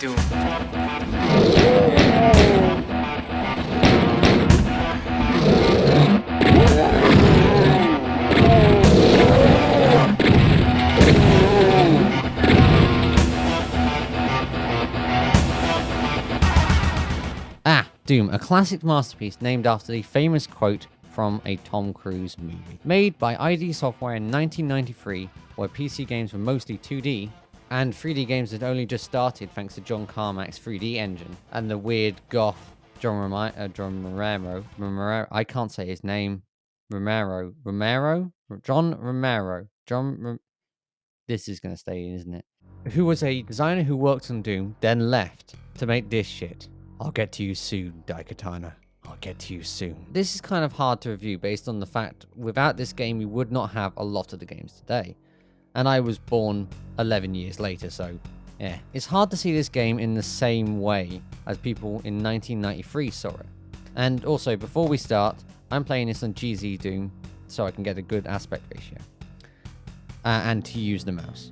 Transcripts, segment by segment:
Doom. Doom, a classic masterpiece named after the famous quote from a Tom Cruise movie. Made by ID Software in 1993, where PC games were mostly 2D, and 3D games had only just started thanks to John Carmack's 3D engine, and the weird goth John Romero, I can't say his name, this is going to stay in, isn't it? Who was a designer who worked on Doom, then left to make this shit. I'll get to you soon, Daikatana. I'll get to you soon. This is kind of hard to review based on the fact without this game we would not have a lot of the games today. And I was born 11 years later, so yeah. It's hard to see this game in the same way as people in 1993 saw it. And also, before we start, I'm playing this on GZ Doom so I can get a good aspect ratio. And to use the mouse.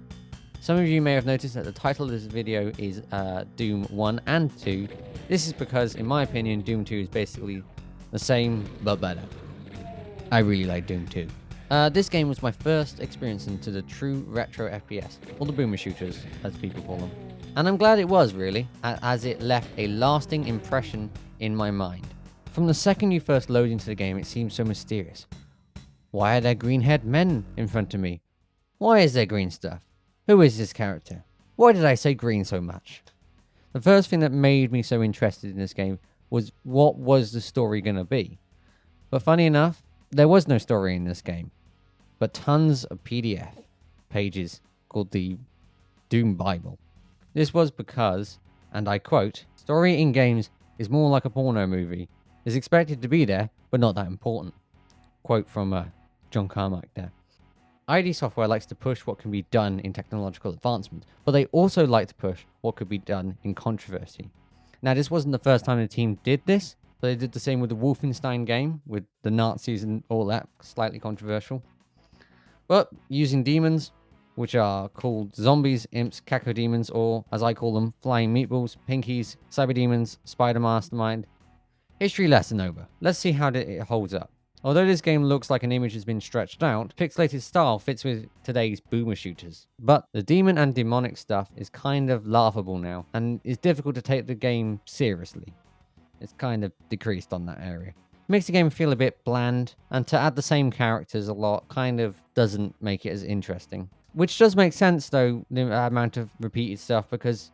Some of you may have noticed that the title of this video is Doom 1 and 2. This is because, in my opinion, Doom 2 is basically the same, but better. I really like Doom 2. This game was my first experience into the true retro FPS, or the boomer shooters, as people call them. And I'm glad it was, really, as it left a lasting impression in my mind. From the second you first load into the game, it seems so mysterious. Why are there green-haired men in front of me? Why is there green stuff? Who is this character? Why did I say green so much? The first thing that made me so interested in this game was what was the story going to be. But funny enough, there was no story in this game, but tons of PDF pages called the Doom Bible. This was because, and I quote, story in games is more like a porno movie. It's expected to be there, but not that important. Quote from John Carmack there. ID Software likes to push what can be done in technological advancement, but they also like to push what could be done in controversy. Now, this wasn't the first time the team did this, but they did the same with the Wolfenstein game, with the Nazis and all that, slightly controversial. But using demons, which are called zombies, imps, cacodemons, or as I call them, flying meatballs, pinkies, cyber demons, spider mastermind. History lesson over. Let's see how it holds up. Although this game looks like an image has been stretched out, pixelated style fits with today's boomer shooters. But the demon and demonic stuff is kind of laughable now, and it's difficult to take the game seriously. It's kind of decreased on that area. Makes the game feel a bit bland, and to add the same characters a lot kind of doesn't make it as interesting. Which does make sense though, the amount of repeated stuff, because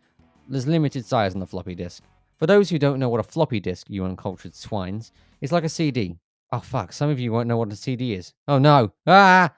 there's limited size on the floppy disk. For those who don't know what a floppy disk, you uncultured swines, it's like a CD. Oh fuck, some of you won't know what a CD is. Oh no! Ah!